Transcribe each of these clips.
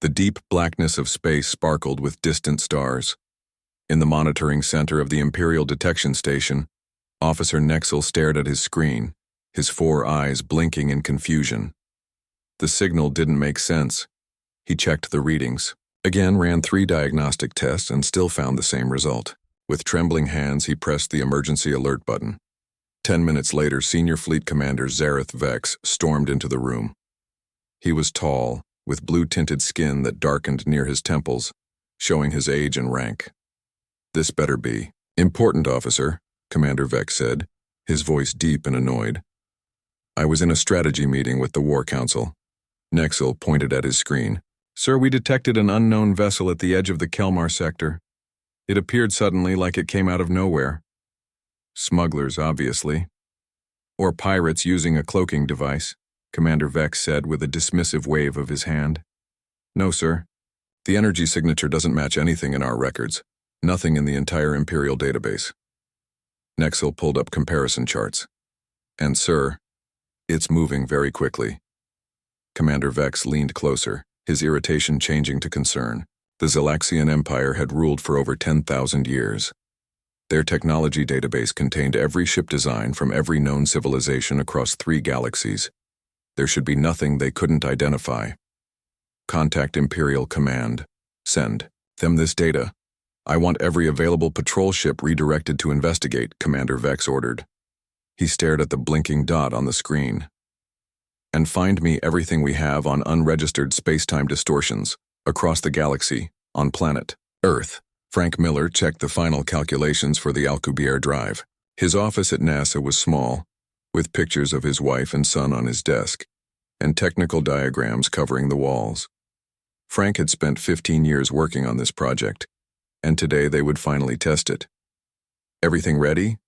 The deep blackness of space sparkled with distant stars. In the monitoring center of the Imperial Detection Station, Officer Nexel stared at his screen, his 4 eyes blinking in confusion. The signal didn't make sense. He checked the readings, again ran 3 diagnostic tests and still found the same result. With trembling hands, he pressed the emergency alert button. 10 minutes later, Senior Fleet Commander Zareth Vex stormed into the room. He was tall, with blue-tinted skin that darkened near his temples, showing his age and rank. "This better be important, officer," Commander Vex said, his voice deep and annoyed. "I was in a strategy meeting with the War Council." Nexel pointed at his screen. "Sir, we detected an unknown vessel at the edge of the Kelmar sector. It appeared suddenly like it came out of nowhere. Smugglers, obviously. Or pirates using a cloaking device," Commander Vex said with a dismissive wave of his hand. "No, sir. The energy signature doesn't match anything in our records. Nothing in the entire Imperial database." Nexel pulled up comparison charts. "And sir, it's moving very quickly." Commander Vex leaned closer, his irritation changing to concern. The Zelaxian Empire had ruled for over 10,000 years. Their technology database contained every ship design from every known civilization across 3 galaxies. There should be nothing they couldn't identify. "Contact Imperial Command. Send them this data. I want every available patrol ship redirected to investigate," Commander Vex ordered. He stared at the blinking dot on the screen. "And find me everything we have on unregistered space-time distortions, across the galaxy, on planet Earth." Frank Miller checked the final calculations for the Alcubierre drive. His office at NASA was small, with pictures of his wife and son on his desk, and technical diagrams covering the walls. Frank had spent 15 years working on this project, and today they would finally test it. "Everything ready?"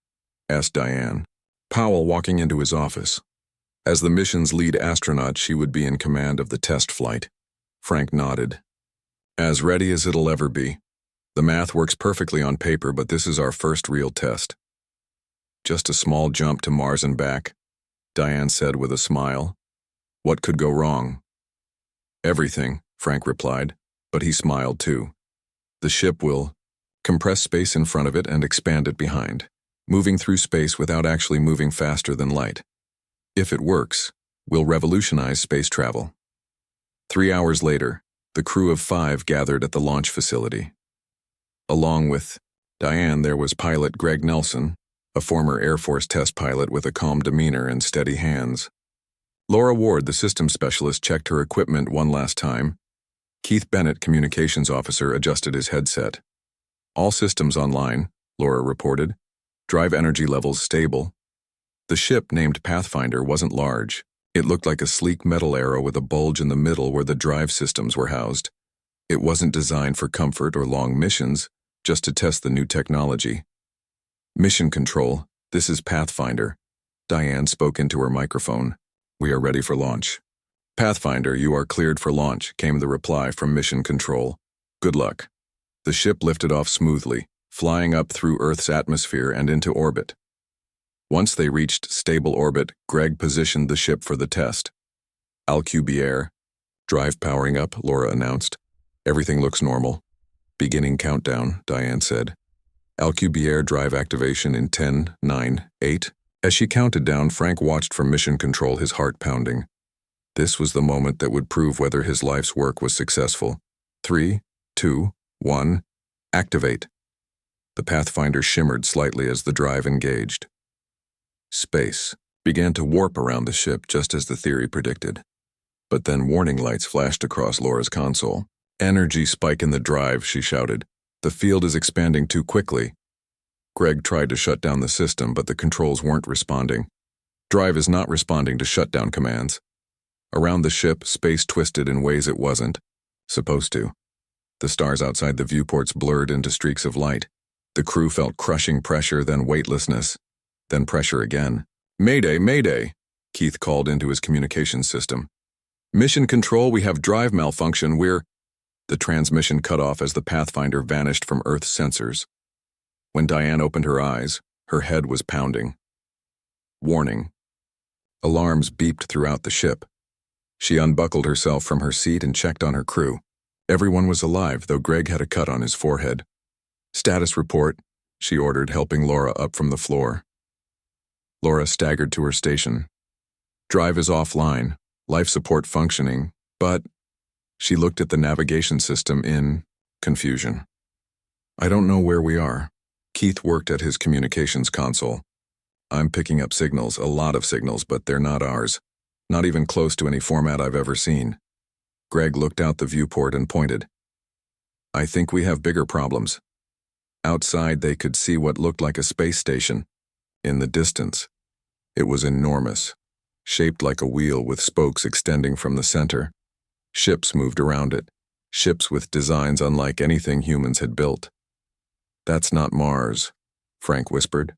asked Diane, Powell walking into his office. As the mission's lead astronaut, she would be in command of the test flight. Frank nodded. "As ready as it'll ever be. The math works perfectly on paper, but this is our first real test." "Just a small jump to Mars and back," Diane said with a smile. "What could go wrong?" "Everything," Frank replied, but he smiled too. "The ship will compress space in front of it and expand it behind, moving through space without actually moving faster than light. If it works, we'll revolutionize space travel." 3 hours later, the crew of 5 gathered at the launch facility. Along with Diane, there was pilot Greg Nelson, a former Air Force test pilot with a calm demeanor and steady hands. Laura Ward, the systems specialist, checked her equipment one last time. Keith Bennett, communications officer, adjusted his headset. "All systems online," Laura reported. "Drive energy levels stable." The ship, named Pathfinder, wasn't large. It looked like a sleek metal arrow with a bulge in the middle where the drive systems were housed. It wasn't designed for comfort or long missions, just to test the new technology. "Mission Control, this is Pathfinder." Diane spoke into her microphone. "We are ready for launch." "Pathfinder, you are cleared for launch," came the reply from Mission Control. "Good luck." The ship lifted off smoothly, flying up through Earth's atmosphere and into orbit. Once they reached stable orbit, Greg positioned the ship for the test. "Alcubierre, drive powering up," Laura announced. "Everything looks normal." "Beginning countdown," Diane said. "Alcubierre drive activation in 10, 9, 8. As she counted down, Frank watched from Mission Control, his heart pounding. This was the moment that would prove whether his life's work was successful. 3, 2, 1, activate. The Pathfinder shimmered slightly as the drive engaged. Space began to warp around the ship just as the theory predicted. But then warning lights flashed across Laura's console. "Energy spike in the drive," she shouted. "The field is expanding too quickly." Greg tried to shut down the system, but the controls weren't responding. "Drive is not responding to shutdown commands." Around the ship, space twisted in ways it wasn't supposed to. The stars outside the viewports blurred into streaks of light. The crew felt crushing pressure, then weightlessness, then pressure again. "Mayday, mayday," Keith called into his communications system. "Mission Control, we have drive malfunction, we're—" The transmission cut off as the Pathfinder vanished from Earth's sensors. When Diane opened her eyes, her head was pounding. Warning. Alarms beeped throughout the ship. She unbuckled herself from her seat and checked on her crew. Everyone was alive, though Greg had a cut on his forehead. "Status report," she ordered, helping Laura up from the floor. Laura staggered to her station. "Drive is offline, life support functioning, but..." She looked at the navigation system in confusion. "I don't know where we are." Keith worked at his communications console. "I'm picking up signals, a lot of signals, but they're not ours. Not even close to any format I've ever seen." Greg looked out the viewport and pointed. "I think we have bigger problems." Outside, they could see what looked like a space station. In the distance, it was enormous, shaped like a wheel with spokes extending from the center. Ships moved around it, ships with designs unlike anything humans had built. "That's not Mars," Frank whispered,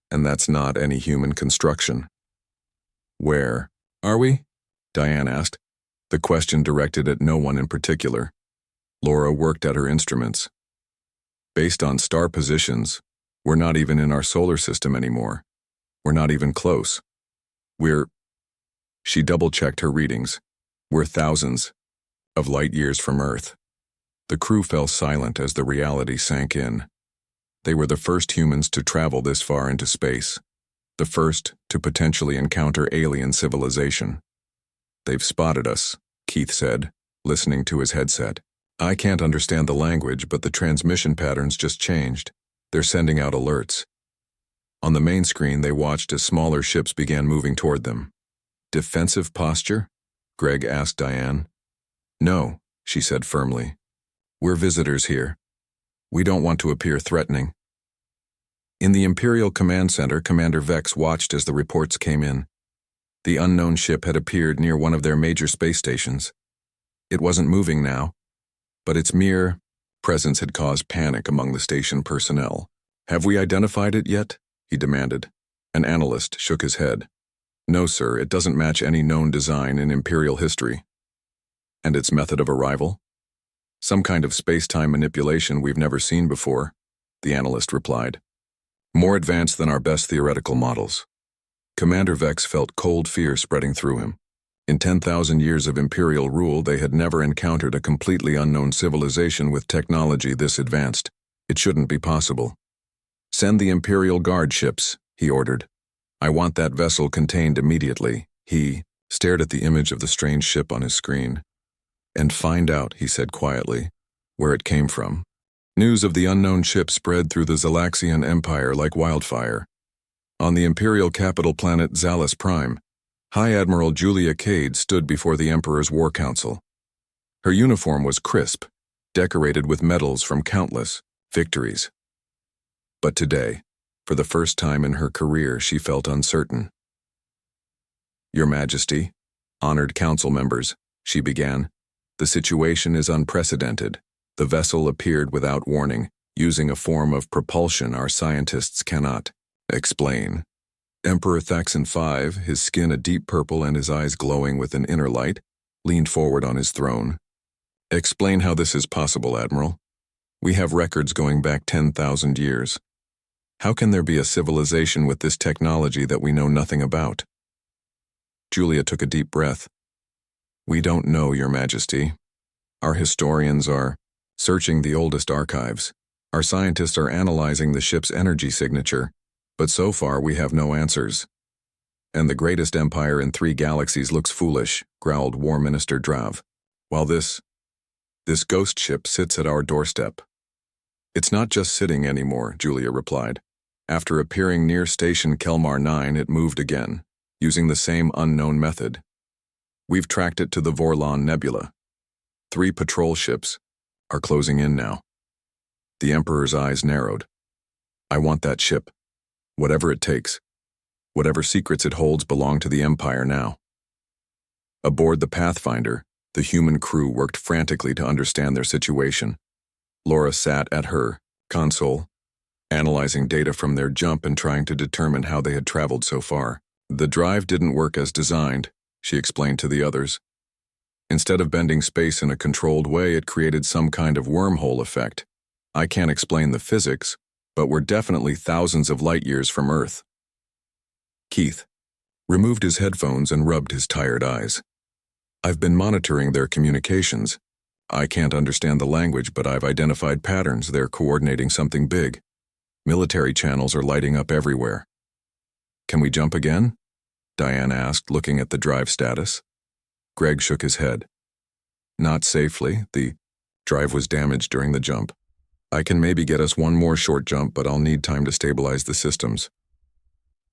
"and that's not any human construction." "Where are we?" Diane asked, the question directed at no one in particular. Laura worked at her instruments. "Based on star positions, we're not even in our solar system anymore. We're not even close. We're..." She double-checked her readings. "We're thousands of light years from Earth." The crew fell silent as the reality sank in. They were the first humans to travel this far into space, the first to potentially encounter alien civilization. "They've spotted us," Keith said, listening to his headset. "I can't understand the language, but the transmission patterns just changed. They're sending out alerts." On the main screen, they watched as smaller ships began moving toward them. "Defensive posture?" Greg asked Diane. "No," she said firmly. "We're visitors here. We don't want to appear threatening." In the Imperial Command Center, Commander Vex watched as the reports came in. The unknown ship had appeared near one of their major space stations. It wasn't moving now, but its mere presence had caused panic among the station personnel. "Have we identified it yet?" he demanded. An analyst shook his head. "No, sir, it doesn't match any known design in Imperial history." "And its method of arrival?" "Some kind of space-time manipulation we've never seen before," the analyst replied. "More advanced than our best theoretical models." Commander Vex felt cold fear spreading through him. In 10,000 years of Imperial rule, they had never encountered a completely unknown civilization with technology this advanced. It shouldn't be possible. "Send the Imperial Guard ships," he ordered. "I want that vessel contained immediately." He stared at the image of the strange ship on his screen. "And find out," he said quietly, "where it came from." News of the unknown ship spread through the Zalaxian Empire like wildfire. On the Imperial capital planet Zalus Prime, High Admiral Julia Cade stood before the Emperor's War Council. Her uniform was crisp, decorated with medals from countless victories. But today, for the first time in her career, she felt uncertain. "Your Majesty, honored council members," she began, "the situation is unprecedented. The vessel appeared without warning, using a form of propulsion our scientists cannot explain." Emperor Thaxon V, his skin a deep purple and his eyes glowing with an inner light, leaned forward on his throne. "Explain how this is possible, Admiral. We have records going back 10,000 years. How can there be a civilization with this technology that we know nothing about?" Julia took a deep breath. "We don't know, Your Majesty. Our historians are searching the oldest archives. Our scientists are analyzing the ship's energy signature, but so far we have no answers." "And the greatest empire in 3 galaxies looks foolish," growled War Minister Drav, "while this ghost ship sits at our doorstep." "It's not just sitting anymore," Julia replied. "After appearing near Station Kelmar 9, it moved again, using the same unknown method. We've tracked it to the Vorlon Nebula. 3 patrol ships are closing in now." The Emperor's eyes narrowed. "I want that ship. Whatever it takes. Whatever secrets it holds belong to the Empire now." Aboard the Pathfinder, the human crew worked frantically to understand their situation. Laura sat at her console, analyzing data from their jump and trying to determine how they had traveled so far. "The drive didn't work as designed," she explained to the others. "Instead of bending space in a controlled way, it created some kind of wormhole effect. I can't explain the physics, but we're definitely thousands of light years from Earth." Keith removed his headphones and rubbed his tired eyes. "I've been monitoring their communications. I can't understand the language, but I've identified patterns. They're coordinating something big. Military channels are lighting up everywhere. Can we jump again? Diane asked, looking at the drive status. Greg shook his head. Not safely. The drive was damaged during the jump. I can maybe get us one more short jump, but I'll need time to stabilize the systems.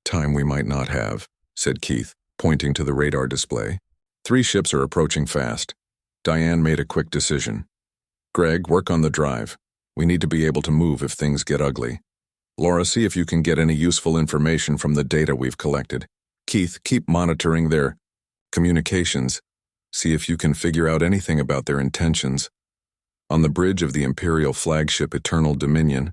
Time we might not have, said Keith, pointing to the radar display. 3 ships are approaching fast. Diane made a quick decision. Greg, work on the drive. We need to be able to move if things get ugly. Laura, see if you can get any useful information from the data we've collected. Keith, keep monitoring their communications. See if you can figure out anything about their intentions. On the bridge of the Imperial flagship Eternal Dominion,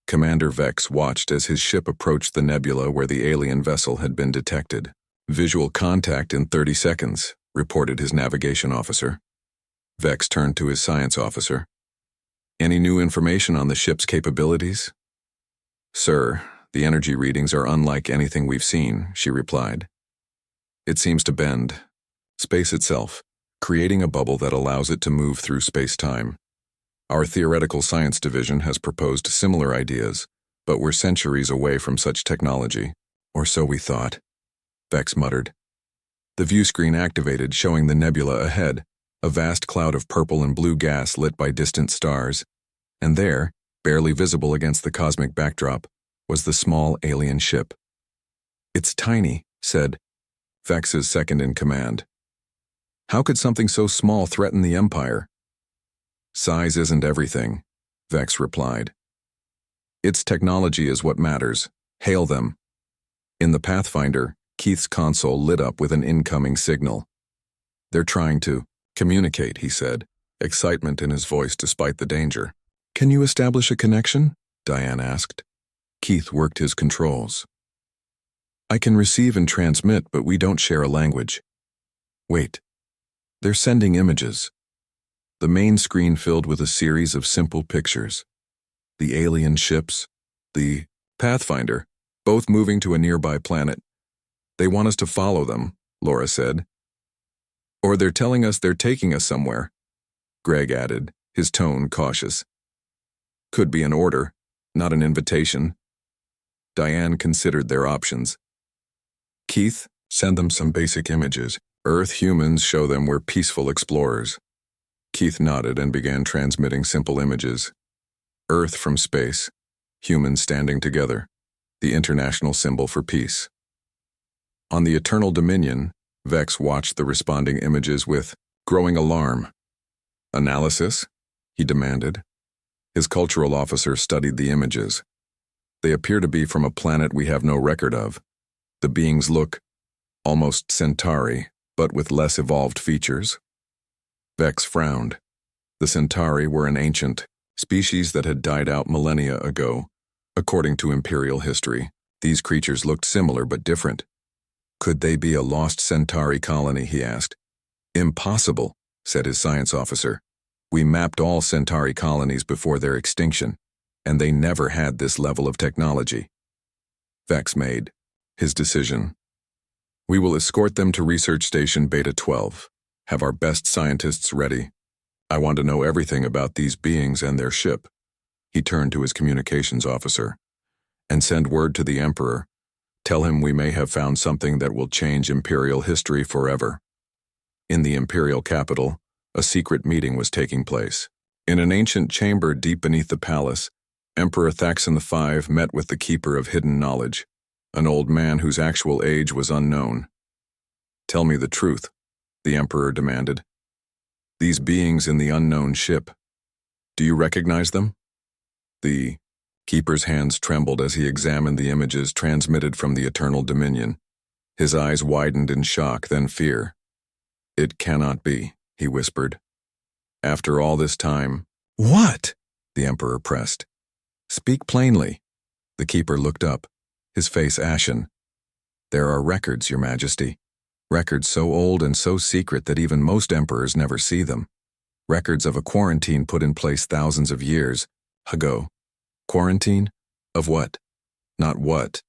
Commander Vex watched as his ship approached the nebula where the alien vessel had been detected. Visual contact in 30 seconds, reported his navigation officer. Vex turned to his science officer. Any new information on the ship's capabilities? Sir, the energy readings are unlike anything we've seen, she replied. It seems to bend space itself, creating a bubble that allows it to move through space-time. Our theoretical science division has proposed similar ideas, but we're centuries away from such technology. Or so we thought. Vex muttered. The view screen activated, showing the nebula ahead, a vast cloud of purple and blue gas lit by distant stars. And there, barely visible against the cosmic backdrop, was the small alien ship. It's tiny, said Vex's second-in-command. How could something so small threaten the Empire? Size isn't everything, Vex replied. Its technology is what matters. Hail them. In the Pathfinder, Keith's console lit up with an incoming signal. They're trying to communicate, he said, excitement in his voice despite the danger. Can you establish a connection? Diane asked. Keith worked his controls. I can receive and transmit, but we don't share a language. Wait. They're sending images. The main screen filled with a series of simple pictures. The alien ships, the Pathfinder, both moving to a nearby planet. They want us to follow them, Laura said. Or they're telling us they're taking us somewhere, Greg added, his tone cautious. Could be an order, not an invitation. Diane considered their options. Keith, send them some basic images. Earth humans, show them we're peaceful explorers. Keith nodded and began transmitting simple images. Earth from space, humans standing together, the international symbol for peace. On the Eternal Dominion, Vex watched the responding images with growing alarm. Analysis? He demanded. His cultural officer studied the images. They appear to be from a planet we have no record of. The beings look almost Centauri, but with less evolved features. Vex frowned. The Centauri were an ancient species that had died out millennia ago. According to Imperial history, these creatures looked similar but different. Could they be a lost Centauri colony, he asked. Impossible, said his science officer. We mapped all Centauri colonies before their extinction, and they never had this level of technology. Vex made his decision. We will escort them to Research Station Beta 12. Have our best scientists ready. I want to know everything about these beings and their ship. He turned to his communications officer. And send word to the Emperor. Tell him we may have found something that will change Imperial history forever. In the Imperial capital, a secret meeting was taking place. In an ancient chamber deep beneath the palace, Emperor Thaxon V met with the Keeper of Hidden Knowledge, an old man whose actual age was unknown. Tell me the truth, the Emperor demanded. These beings in the unknown ship, do you recognize them? The Keeper's hands trembled as he examined the images transmitted from the Eternal Dominion. His eyes widened in shock, then fear. It cannot be, he whispered. After all this time, what? The Emperor pressed. Speak plainly. The Keeper looked up, his face ashen. There are records, Your Majesty. Records so old and so secret that even most emperors never see them. Records of a quarantine put in place thousands of years ago. Quarantine? Of what? Not what.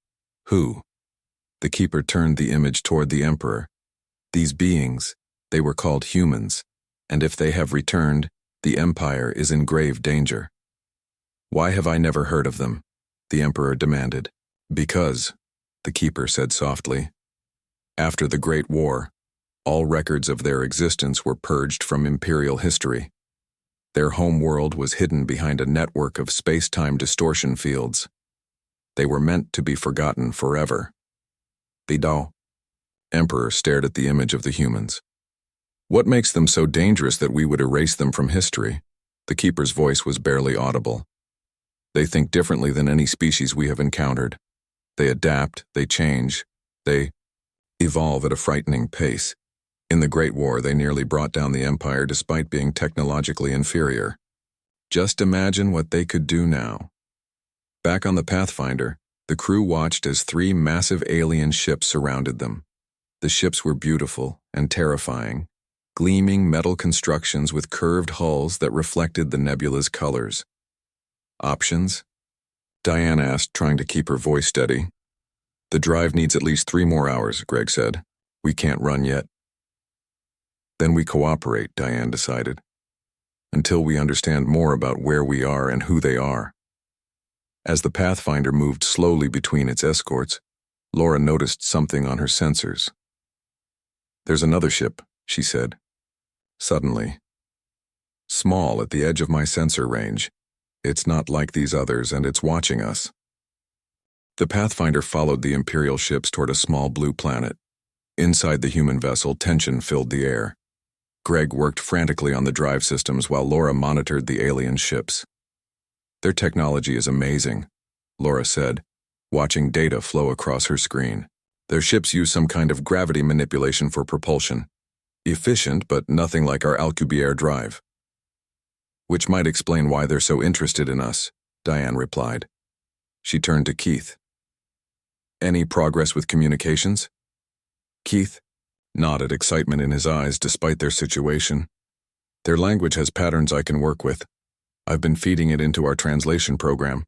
Who? The Keeper turned the image toward the Emperor. These beings, they were called humans, and if they have returned, The Empire is in grave danger. Why have I never heard of them? The Emperor demanded. Because, the Keeper said softly. After the Great War, all records of their existence were purged from Imperial history. Their home world was hidden behind a network of space-time distortion fields. They were meant to be forgotten forever. Bidao. Emperor stared at the image of the humans. What makes them so dangerous that we would erase them from history? The Keeper's voice was barely audible. They think differently than any species we have encountered. They adapt, they change, they evolve at a frightening pace. In the Great War, they nearly brought down the Empire despite being technologically inferior. Just imagine what they could do now. Back on the Pathfinder, the crew watched as 3 massive alien ships surrounded them. The ships were beautiful and terrifying, gleaming metal constructions with curved hulls that reflected the nebula's colors. Options? Diane asked, trying to keep her voice steady. The drive needs at least 3 more hours, Greg said. We can't run yet. Then we cooperate, Diane decided, until we understand more about where we are and who they are. As the Pathfinder moved slowly between its escorts, Laura noticed something on her sensors. There's another ship, she said. Suddenly. Small at the edge of my sensor range. It's not like these others, and it's watching us. The Pathfinder followed the Imperial ships toward a small blue planet. Inside the human vessel, tension filled the air. Greg worked frantically on the drive systems while Laura monitored the alien ships. Their technology is amazing, Laura said, watching data flow across her screen. Their ships use some kind of gravity manipulation for propulsion. Efficient, but nothing like our Alcubierre drive. Which might explain why they're so interested in us, Diane replied. She turned to Keith. Any progress with communications? Keith nodded, excitement in his eyes despite their situation. Their language has patterns I can work with. I've been feeding it into our translation program.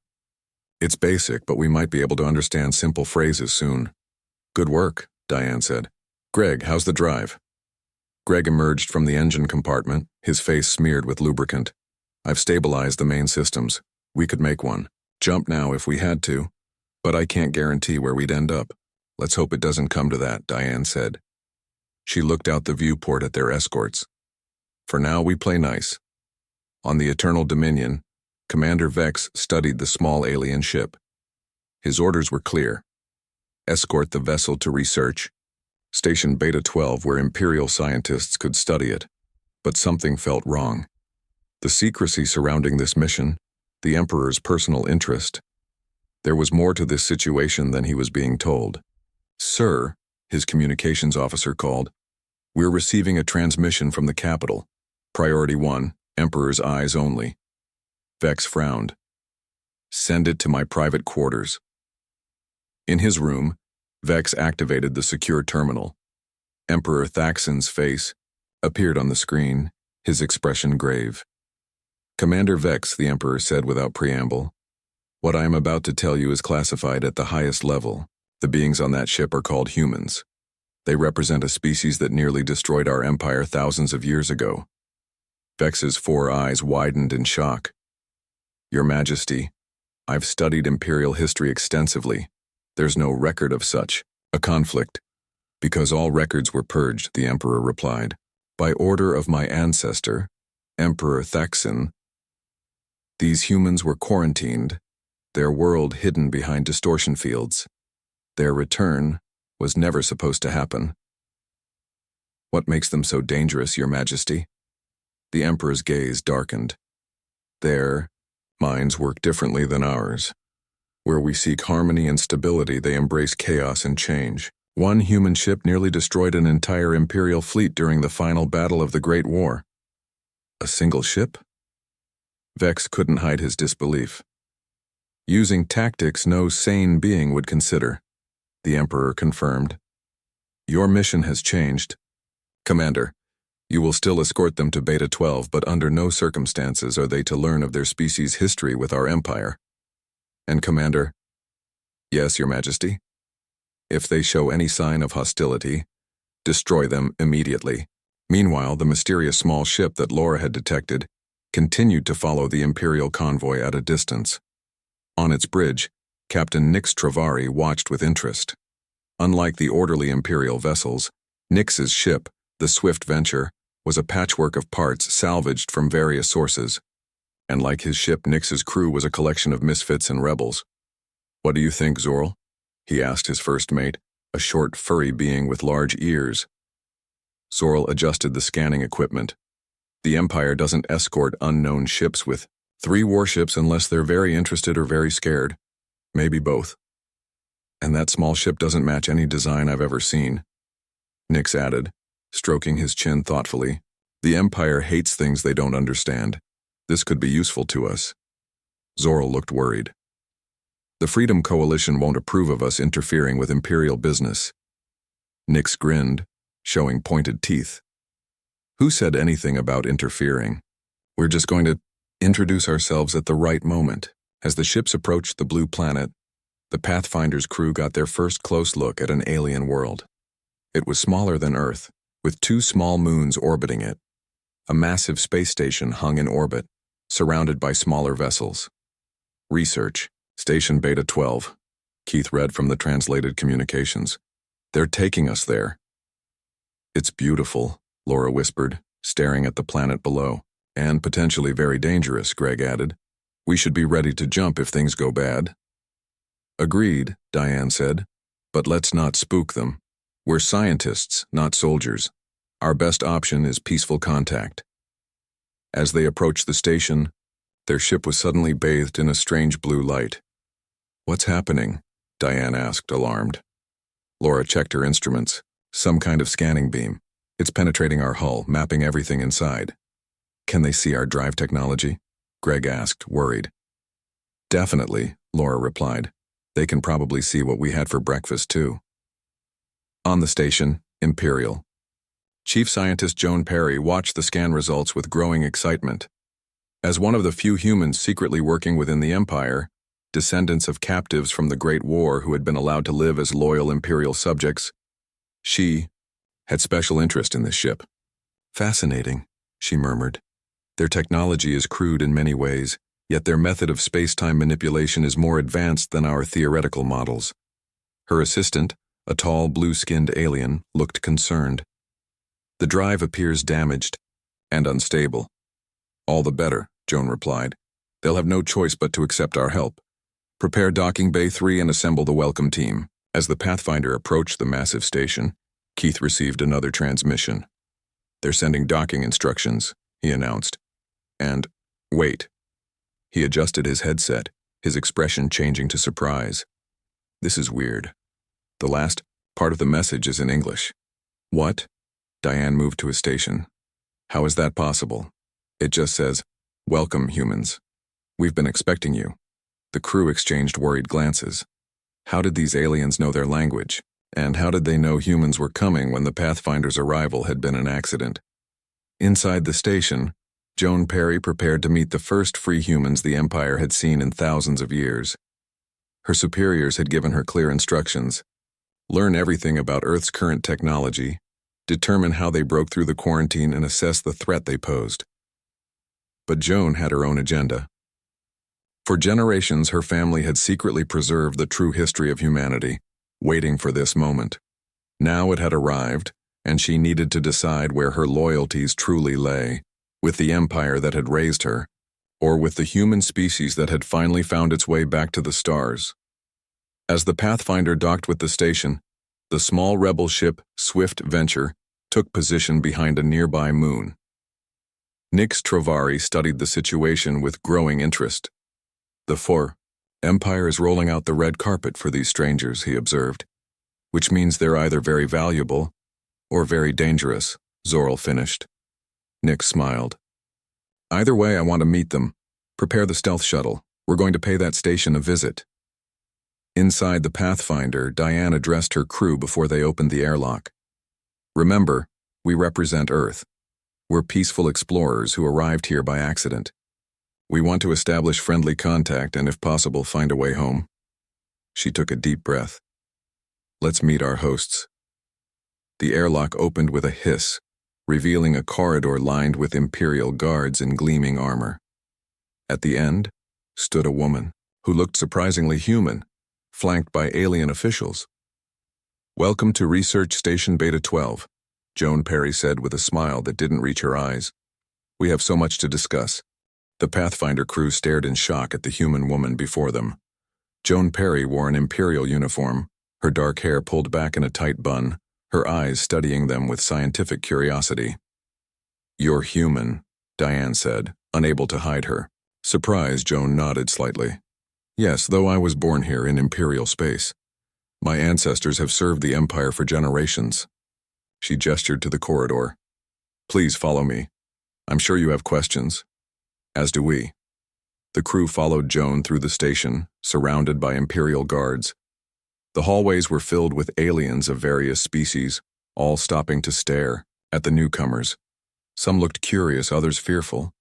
It's basic, but we might be able to understand simple phrases soon. Good work, Diane said. Greg, how's the drive? Greg emerged from the engine compartment, his face smeared with lubricant. I've stabilized the main systems. We could make one. Jump now if we had to. But I can't guarantee where we'd end up. Let's hope it doesn't come to that, Diane said. She looked out the viewport at their escorts. For now, we play nice. On the Eternal Dominion, Commander Vex studied the small alien ship. His orders were clear. Escort the vessel to research. Station Beta 12 where Imperial scientists could study it. But something felt wrong. The secrecy surrounding this mission, the Emperor's personal interest. There was more to this situation than he was being told. Sir, his communications officer called. We're receiving a transmission from the capital. Priority 1, Emperor's eyes only. Vex frowned. Send it to my private quarters. In his room, Vex activated the secure terminal. Emperor Thaxon's face appeared on the screen, his expression grave. Commander Vex, the Emperor said without preamble. What I am about to tell you is classified at the highest level. The beings on that ship are called humans. They represent a species that nearly destroyed our empire thousands of years ago. Vex's 4 eyes widened in shock. Your Majesty, I've studied Imperial history extensively. There's no record of such a conflict. Because all records were purged, the Emperor replied. By order of my ancestor, Emperor Thaxon. These humans were quarantined, their world hidden behind distortion fields. Their return was never supposed to happen. What makes them so dangerous, Your Majesty? The Emperor's gaze darkened. Their minds work differently than ours. Where we seek harmony and stability, they embrace chaos and change. One human ship nearly destroyed an entire Imperial fleet during the final battle of the Great War. A single ship? Vex couldn't hide his disbelief. Using tactics no sane being would consider, the Emperor confirmed. Your mission has changed. Commander, you will still escort them to Beta 12, but under no circumstances are they to learn of their species' history with our empire. And Commander, yes, Your Majesty? If they show any sign of hostility, destroy them immediately. Meanwhile, the mysterious small ship that Laura had detected continued to follow the Imperial convoy at a distance. On its bridge, Captain Nix Travari watched with interest. Unlike the orderly Imperial vessels, Nix's ship, the Swift Venture, was a patchwork of parts salvaged from various sources. And like his ship, Nix's crew was a collection of misfits and rebels. "What do you think, Zorl?" he asked his first mate, a short, furry being with large ears. Zorl adjusted the scanning equipment. The Empire doesn't escort unknown ships with 3 warships unless they're very interested or very scared. Maybe both. And that small ship doesn't match any design I've ever seen. Nix added, stroking his chin thoughtfully. The Empire hates things they don't understand. This could be useful to us. Zorl looked worried. The Freedom Coalition won't approve of us interfering with Imperial business. Nix grinned, showing pointed teeth. Who said anything about interfering? We're just going to introduce ourselves at the right moment. As the ships approached the blue planet, the Pathfinder's crew got their first close look at an alien world. It was smaller than Earth, with 2 small moons orbiting it. A massive space station hung in orbit, surrounded by smaller vessels. Research, Station Beta 12, Keith read from the translated communications. They're taking us there. It's beautiful, Laura whispered, staring at the planet below. And potentially very dangerous, Greg added. We should be ready to jump if things go bad. Agreed, Diane said. But let's not spook them. We're scientists, not soldiers. Our best option is peaceful contact. As they approached the station, their ship was suddenly bathed in a strange blue light. What's happening? Diane asked, alarmed. Laura checked her instruments. Some kind of scanning beam. It's penetrating our hull, mapping everything inside. Can they see our drive technology? Greg asked, worried. Definitely, Laura replied. They can probably see what we had for breakfast, too. On the station, Imperial. Chief Scientist Joan Perry watched the scan results with growing excitement. As one of the few humans secretly working within the Empire, descendants of captives from the Great War who had been allowed to live as loyal Imperial subjects, she had special interest in this ship. Fascinating, she murmured. Their technology is crude in many ways, yet their method of space-time manipulation is more advanced than our theoretical models. Her assistant, a tall, blue-skinned alien, looked concerned. The drive appears damaged and unstable. All the better, Joan replied. They'll have no choice but to accept our help. Prepare Docking Bay 3 and assemble the welcome team. As the Pathfinder approached the massive station, Keith received another transmission. They're sending docking instructions, he announced. And, wait. He adjusted his headset, his expression changing to surprise. This is weird. The last part of the message is in English. What? Diane moved to his station. How is that possible? It just says, Welcome, humans. We've been expecting you. The crew exchanged worried glances. How did these aliens know their language? And how did they know humans were coming when the Pathfinder's arrival had been an accident? Inside the station, Joan Perry prepared to meet the first free humans the Empire had seen in thousands of years. Her superiors had given her clear instructions. Learn everything about Earth's current technology, determine how they broke through the quarantine, and assess the threat they posed. But Joan had her own agenda. For generations, her family had secretly preserved the true history of humanity, waiting for this moment. Now it had arrived, and she needed to decide where her loyalties truly lay, with the Empire that had raised her, or with the human species that had finally found its way back to the stars. As the Pathfinder docked with the station, the small rebel ship Swift Venture took position behind a nearby moon. Nix Travari studied the situation with growing interest. The Empire is rolling out the red carpet for these strangers, he observed, which means they're either very valuable or very dangerous, Zorl finished. Nix smiled. Either way, I want to meet them. Prepare the stealth shuttle. We're going to pay that station a visit. Inside the Pathfinder, Diane addressed her crew before they opened the airlock. Remember, we represent Earth. We're peaceful explorers who arrived here by accident. We want to establish friendly contact and, if possible, find a way home. She took a deep breath. Let's meet our hosts. The airlock opened with a hiss, revealing a corridor lined with Imperial guards in gleaming armor. At the end stood a woman who looked surprisingly human, flanked by alien officials. "Welcome to Research Station Beta 12, Joan Perry said with a smile that didn't reach her eyes. "We have so much to discuss." The Pathfinder crew stared in shock at the human woman before them. Joan Perry wore an Imperial uniform, her dark hair pulled back in a tight bun, her eyes studying them with scientific curiosity. "You're human," Diane said, unable to hide her. Surprised, Joan nodded slightly. "Yes, though I was born here in Imperial space. My ancestors have served the Empire for generations." She gestured to the corridor. "Please follow me. I'm sure you have questions. As do we." The crew followed Joan through the station, surrounded by Imperial guards. The hallways were filled with aliens of various species, all stopping to stare at the newcomers. Some looked curious, others fearful.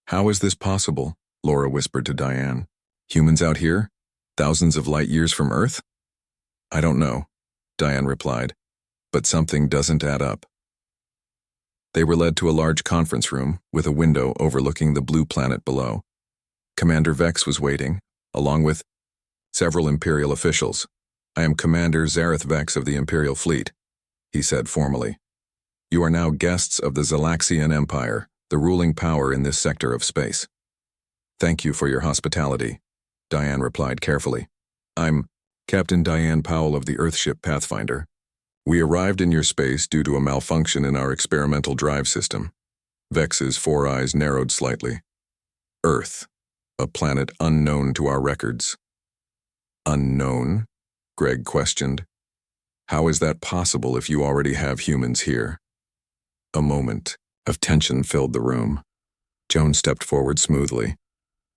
"How is this possible?" Laura whispered to Diane. "Humans out here? Thousands of light years from Earth?" "I don't know," Diane replied, "but something doesn't add up." They were led to a large conference room with a window overlooking the blue planet below. Commander Vex was waiting, along with several Imperial officials. "I am Commander Zareth Vex of the Imperial Fleet," he said formally. "You are now guests of the Zalaxian Empire, the ruling power in this sector of space." "Thank you for your hospitality," Diane replied carefully. "I'm Captain Diane Powell of the Earthship Pathfinder. We arrived in your space due to a malfunction in our experimental drive system." Vex's four eyes narrowed slightly. "Earth, a planet unknown to our records." "Unknown?" Greg questioned. "How is that possible if you already have humans here?" A moment of tension filled the room. Joan stepped forward smoothly.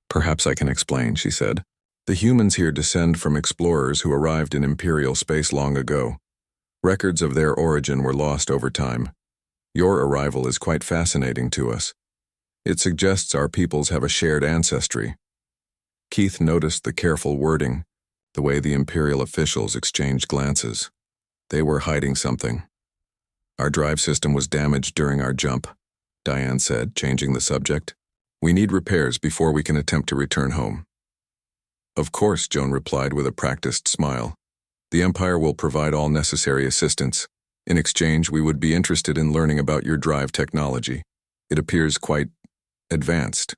"Perhaps I can explain," she said. "The humans here descend from explorers who arrived in Imperial space long ago. Records of their origin were lost over time. Your arrival is quite fascinating to us. It suggests our peoples have a shared ancestry." Keith noticed the careful wording, the way the Imperial officials exchanged glances. They were hiding something. "Our drive system was damaged during our jump," Diane said, changing the subject. "We need repairs before we can attempt to return home." "Of course," Joan replied with a practiced smile. "The Empire will provide all necessary assistance. In exchange, we would be interested in learning about your drive technology. It appears quite advanced."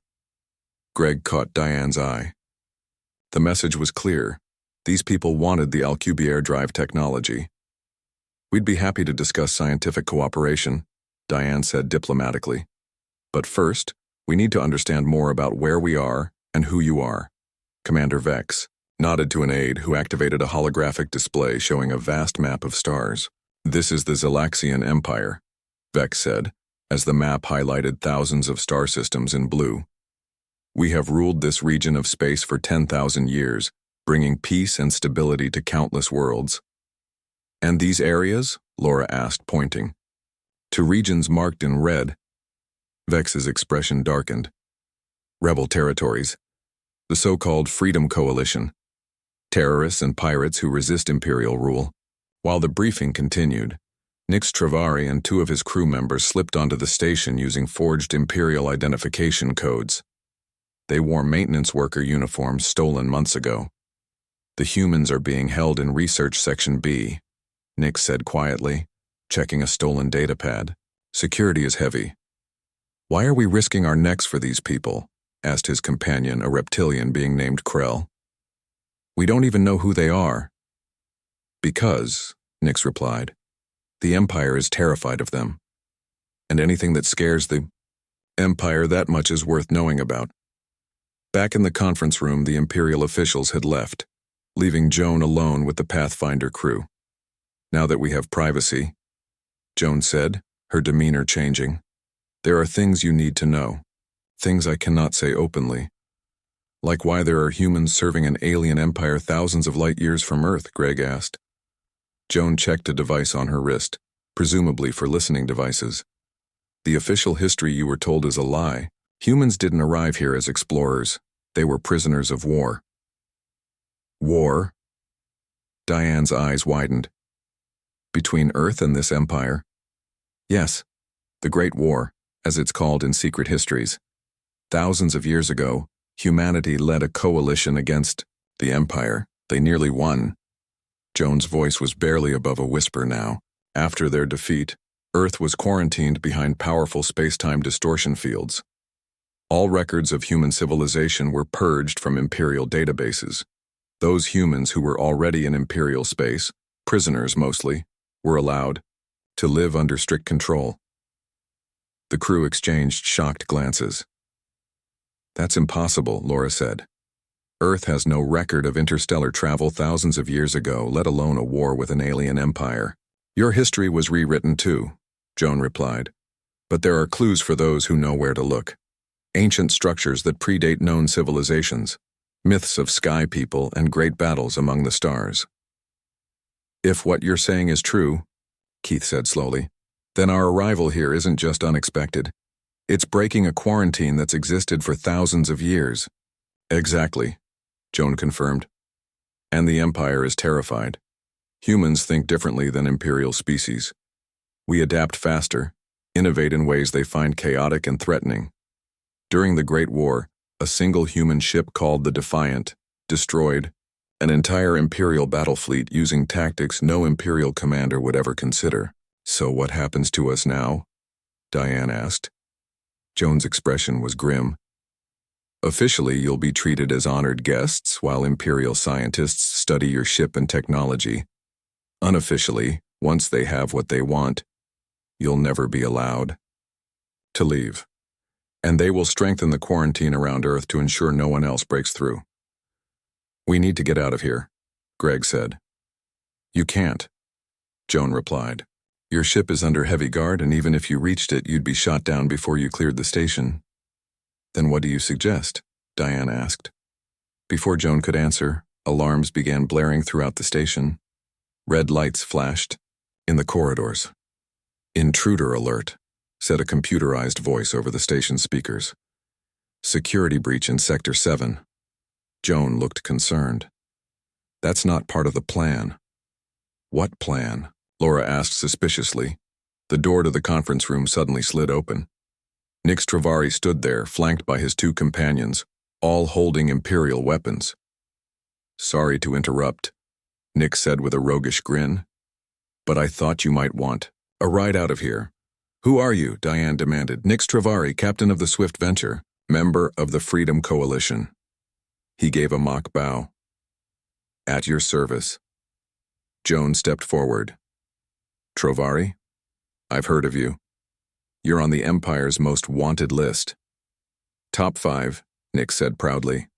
Greg caught Diane's eye. The message was clear. These people wanted the Alcubierre drive technology. "We'd be happy to discuss scientific cooperation," Diane said diplomatically. "But first, we need to understand more about where we are and who you are." Commander Vex nodded to an aide who activated a holographic display showing a vast map of stars. "This is the Zalaxian Empire," Vex said, as the map highlighted thousands of star systems in blue. "We have ruled this region of space for 10,000 years, bringing peace and stability to countless worlds." "And these areas?" Laura asked, pointing. "To regions marked in red." Vex's expression darkened. "Rebel territories. The so-called Freedom Coalition. Terrorists and pirates who resist Imperial rule." While the briefing continued, Nix Travari and two of his crew members slipped onto the station using forged Imperial identification codes. They wore maintenance worker uniforms stolen months ago. "The humans are being held in Research Section B," Nix said quietly, checking a stolen datapad. "Security is heavy." "Why are we risking our necks for these people?" asked his companion, a reptilian being named Krell. "We don't even know who they are." "Because," Nix replied, "the Empire is terrified of them. And anything that scares the Empire, that much is worth knowing about." Back in the conference room, the Imperial officials had left, leaving Joan alone with the Pathfinder crew. "Now that we have privacy," Joan said, her demeanor changing, "there are things you need to know. Things I cannot say openly." "Like why there are humans serving an alien empire thousands of light years from Earth?" Greg asked. Joan checked a device on her wrist, presumably for listening devices. "The official history you were told is a lie. Humans didn't arrive here as explorers. They were prisoners of war." "War?" Diane's eyes widened. "Between Earth and this empire?" "Yes. The Great War, as it's called in secret histories. Thousands of years ago, humanity led a coalition against the Empire. They nearly won. Joan's voice was barely above a whisper now. After their defeat, Earth was quarantined behind powerful space-time distortion fields. All records of human civilization were purged from Imperial databases. Those humans who were already in Imperial space, prisoners mostly, were allowed to live under strict control. The crew exchanged shocked glances. "That's impossible," Laura said. "Earth has no record of interstellar travel thousands of years ago, let alone a war with an alien empire." "Your history was rewritten too," Joan replied. "But there are clues for those who know where to look. Ancient structures that predate known civilizations, myths of sky people, and great battles among the stars." "If what you're saying is true," Keith said slowly, "then our arrival here isn't just unexpected. It's breaking a quarantine that's existed for thousands of years." "Exactly," Joan confirmed. "And the Empire is terrified. Humans think differently than Imperial species. We adapt faster, innovate in ways they find chaotic and threatening. During the Great War, a single human ship called the Defiant destroyed an entire Imperial battle fleet using tactics no Imperial commander would ever consider." "So what happens to us now?" Diane asked. Joan's expression was grim. "Officially, you'll be treated as honored guests while Imperial scientists study your ship and technology. Unofficially, once they have what they want, you'll never be allowed to leave. And they will strengthen the quarantine around Earth to ensure no one else breaks through." "We need to get out of here," Greg said. "You can't," Joan replied. "Your ship is under heavy guard, and even if you reached it, you'd be shot down before you cleared the station." "Then what do you suggest?" Diane asked. Before Joan could answer, alarms began blaring throughout the station. Red lights flashed in the corridors. "Intruder alert," said a computerized voice over the station speakers. "Security breach in Sector 7. Joan looked concerned. "That's not part of the plan." "What plan?" Laura asked suspiciously. The door to the conference room suddenly slid open. Nix Travari stood there, flanked by his two companions, all holding Imperial weapons. "Sorry to interrupt," Nix said with a roguish grin. "But I thought you might want a ride out of here." "Who are you?" Diane demanded. "Nix Travari, captain of the Swift Venture, member of the Freedom Coalition." He gave a mock bow. "At your service." Joan stepped forward. "Travari, I've heard of you. You're on the Empire's most wanted list." "Top 5, Nix said proudly.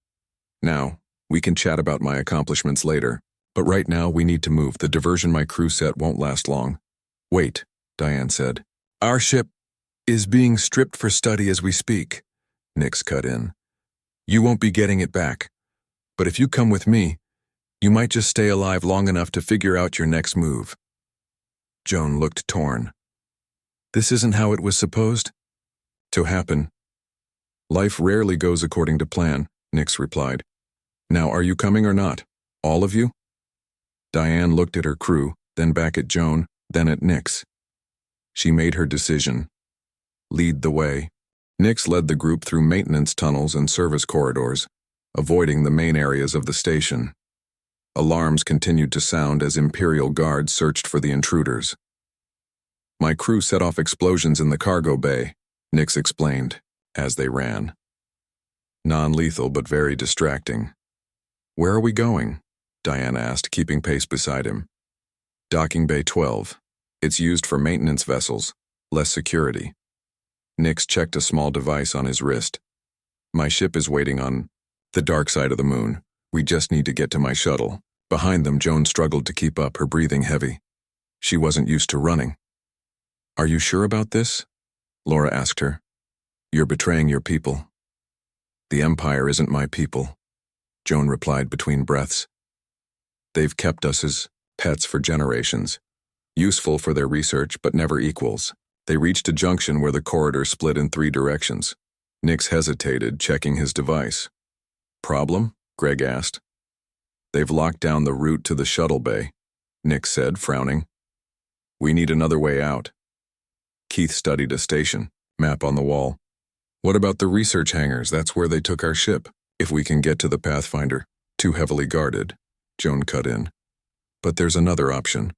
"Now, we can chat about my accomplishments later, but right now we need to move. The diversion my crew set won't last long." "Wait," Diane said. "Our ship is being stripped for study as we speak," Nix cut in. "You won't be getting it back. But if you come with me, you might just stay alive long enough to figure out your next move." Joan looked torn. "This isn't how it was supposed to happen." "Life rarely goes according to plan," Nix replied. "Now, are you coming or not? All of you?" Diane looked at her crew, then back at Joan, then at Nix. She made her decision. "Lead the way." Nix led the group through maintenance tunnels and service corridors, avoiding the main areas of the station. Alarms continued to sound as Imperial guards searched for the intruders. "My crew set off explosions in the cargo bay," Nix explained, as they ran. "Non-lethal but very distracting." "Where are we going?" Diane asked, keeping pace beside him. "Docking Bay 12. It's used for maintenance vessels, less security." Nix checked a small device on his wrist. "My ship is waiting on the dark side of the moon. We just need to get to my shuttle." Behind them, Joan struggled to keep up, her breathing heavy. She wasn't used to running. "Are you sure about this?" Laura asked her. "You're betraying your people." "The Empire isn't my people," Joan replied between breaths. "They've kept us as pets for generations, useful for their research but never equals." They reached a junction where the corridor split in 3 directions. Nix hesitated, checking his device. "Problem?" Greg asked. "They've locked down the route to the shuttle bay," Nix said, frowning. "We need another way out." Keith studied a station, map on the wall. What about the research hangars? That's where they took our ship. If we can get to the Pathfinder. Too heavily guarded. Joan cut in. But there's another option.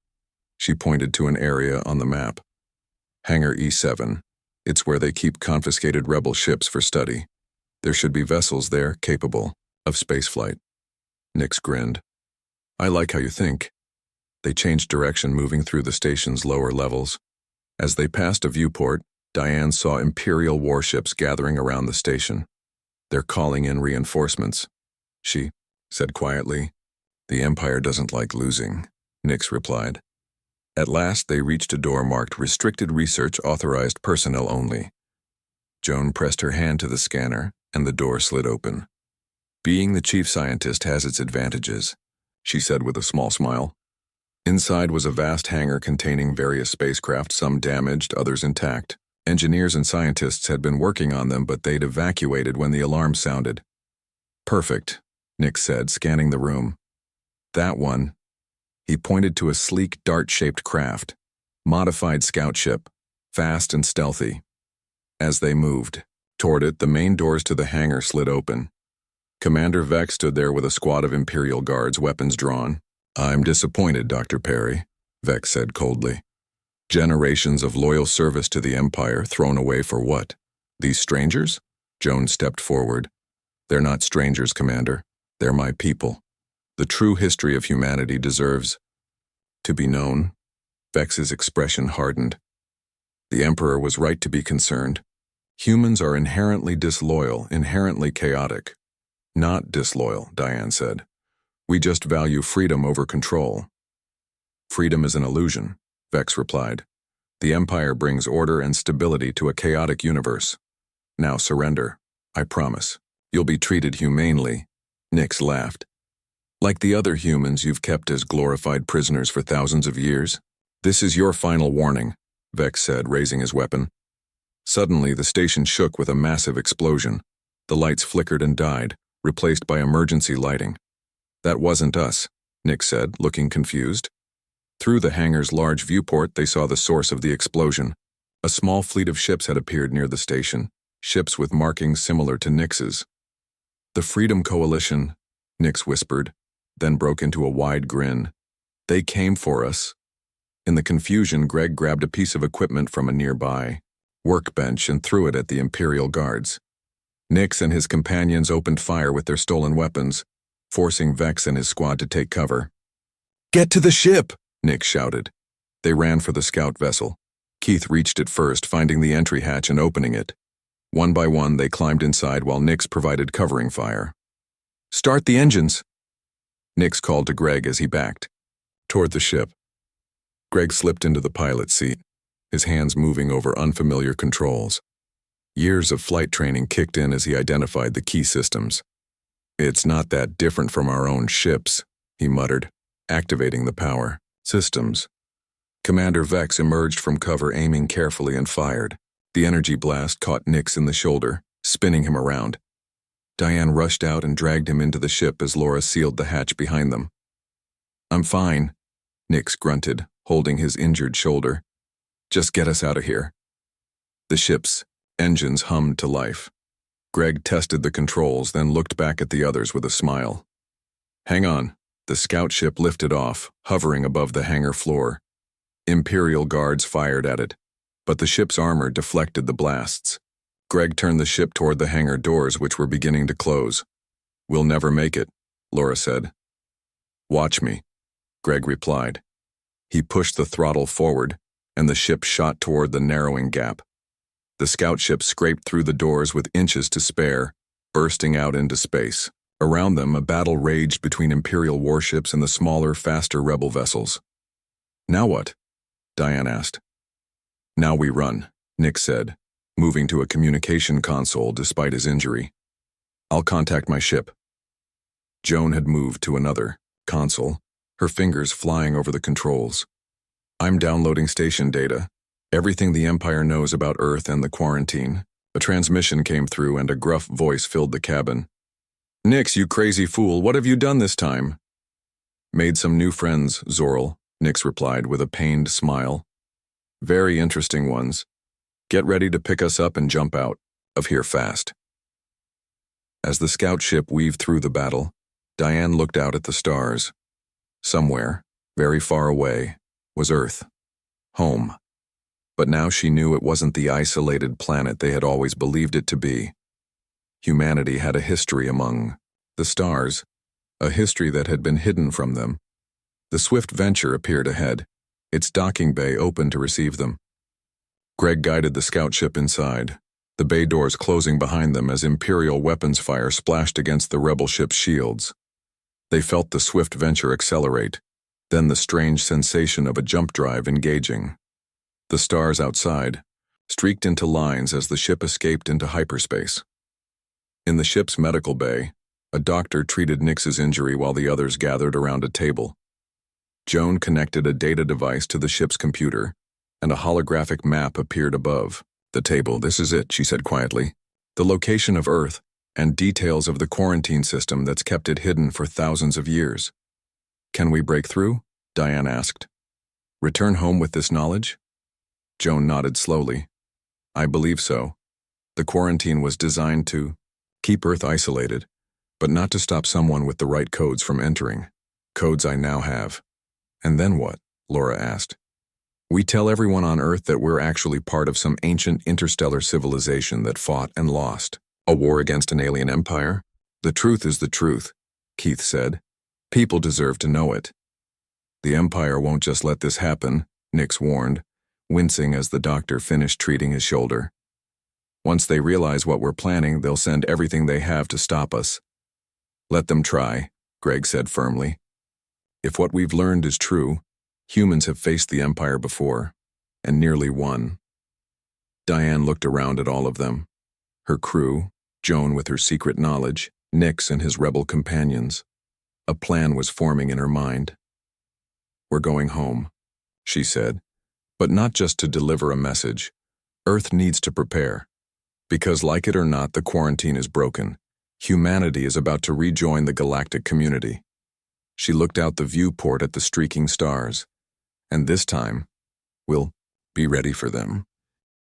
She pointed to an area on the map. Hangar E7. It's where they keep confiscated rebel ships for study. There should be vessels there capable of spaceflight. Nix grinned. I like how you think. They changed direction, moving through the station's lower levels. As they passed a viewport, Diane saw Imperial warships gathering around the station. They're calling in reinforcements. She said quietly. The Empire doesn't like losing, Nix replied. At last, they reached a door marked Restricted Research Authorized Personnel Only. Joan pressed her hand to the scanner, and the door slid open. Being the chief scientist has its advantages, she said with a small smile. Inside was a vast hangar containing various spacecraft, some damaged, others intact. Engineers and scientists had been working on them, but they'd evacuated when the alarm sounded. Perfect, Nix said, scanning the room. That one. He pointed to a sleek, dart-shaped craft. Modified scout ship. Fast and stealthy. As they moved toward it, the main doors to the hangar slid open. Commander Vex stood there with a squad of Imperial guards, weapons drawn. I'm disappointed, Dr. Perry, Vex said coldly. Generations of loyal service to the Empire thrown away for what? These strangers? Joan stepped forward. They're not strangers, Commander. They're my people. The true history of humanity deserves to be known. Vex's expression hardened. The Emperor was right to be concerned. Humans are inherently disloyal, inherently chaotic. Not disloyal, Diane said. We just value freedom over control. Freedom is an illusion, Vex replied. The Empire brings order and stability to a chaotic universe. Now surrender, I promise. You'll be treated humanely. Nix laughed. Like the other humans you've kept as glorified prisoners for thousands of years? This is your final warning, Vex said, raising his weapon. Suddenly, the station shook with a massive explosion. The lights flickered and died, replaced by emergency lighting. That wasn't us, Nix said, looking confused. Through the hangar's large viewport, they saw the source of the explosion. A small fleet of ships had appeared near the station, ships with markings similar to Nix's. The Freedom Coalition, Nix whispered, then broke into a wide grin. They came for us. In the confusion, Greg grabbed a piece of equipment from a nearby workbench and threw it at the Imperial guards. Nix and his companions opened fire with their stolen weapons, forcing Vex and his squad to take cover. Get to the ship, Nix shouted. They ran for the scout vessel. Keith reached it first, finding the entry hatch and opening it. One by one, they climbed inside while Nix provided covering fire. Start the engines, Nix called to Greg as he backed toward the ship. Greg slipped into the pilot's seat, his hands moving over unfamiliar controls. Years of flight training kicked in as he identified the key systems. It's not that different from our own ships, he muttered, activating the power systems. Commander Vex emerged from cover, aiming carefully, and fired. The energy blast caught Nix in the shoulder, spinning him around. Diane rushed out and dragged him into the ship as Laura sealed the hatch behind them. I'm fine, Nix grunted, holding his injured shoulder. Just get us out of here. The ship's engines hummed to life. Greg tested the controls, then looked back at the others with a smile. Hang on. The scout ship lifted off, hovering above the hangar floor. Imperial guards fired at it, but the ship's armor deflected the blasts. Greg turned the ship toward the hangar doors, which were beginning to close. We'll never make it, Laura said. Watch me, Greg replied. He pushed the throttle forward, and the ship shot toward the narrowing gap. The scout ship scraped through the doors with inches to spare, bursting out into space. Around them, a battle raged between Imperial warships and the smaller, faster rebel vessels. Now what? Diane asked. Now we run, Nix said, moving to a communication console despite his injury. I'll contact my ship. Joan had moved to another console, her fingers flying over the controls. I'm downloading station data, everything the Empire knows about Earth and the quarantine. A transmission came through and a gruff voice filled the cabin. Nix, you crazy fool, what have you done this time? Made some new friends, Zorl, Nix replied with a pained smile. Very interesting ones. Get ready to pick us up and jump out of here fast." As the scout ship weaved through the battle, Diane looked out at the stars. Somewhere, very far away, was Earth. Home. But now she knew it wasn't the isolated planet they had always believed it to be. Humanity had a history among the stars, a history that had been hidden from them. The swift Venture appeared ahead, its docking bay open to receive them. Greg guided the scout ship inside, the bay doors closing behind them as Imperial weapons fire splashed against the rebel ship's shields. They felt the swift Venture accelerate, then the strange sensation of a jump drive engaging. The stars outside streaked into lines as the ship escaped into hyperspace. In the ship's medical bay, a doctor treated Nix's injury while the others gathered around a table. Joan connected a data device to the ship's computer, and a holographic map appeared above the table. "This is it," she said quietly. "The location of Earth and details of the quarantine system that's kept it hidden for thousands of years." "Can we break through?" Diane asked. "Return home with this knowledge?" Joan nodded slowly. "I believe so. The quarantine was designed to keep Earth isolated, but not to stop someone with the right codes from entering. Codes I now have." "And then what?" Laura asked. "We tell everyone on Earth that we're actually part of some ancient interstellar civilization that fought and lost. A war against an alien empire? The truth is the truth," Keith said. "People deserve to know it." "The Empire won't just let this happen," Nix warned, wincing as the doctor finished treating his shoulder. "Once they realize what we're planning, they'll send everything they have to stop us." "Let them try," Greg said firmly. "If what we've learned is true, humans have faced the Empire before, and nearly won." Diane looked around at all of them. Her crew, Joan with her secret knowledge, Nix and his rebel companions. A plan was forming in her mind. "We're going home," she said, "but not just to deliver a message. Earth needs to prepare. Because like it or not, the quarantine is broken. Humanity is about to rejoin the galactic community." She looked out the viewport at the streaking stars. "And this time, we'll be ready for them."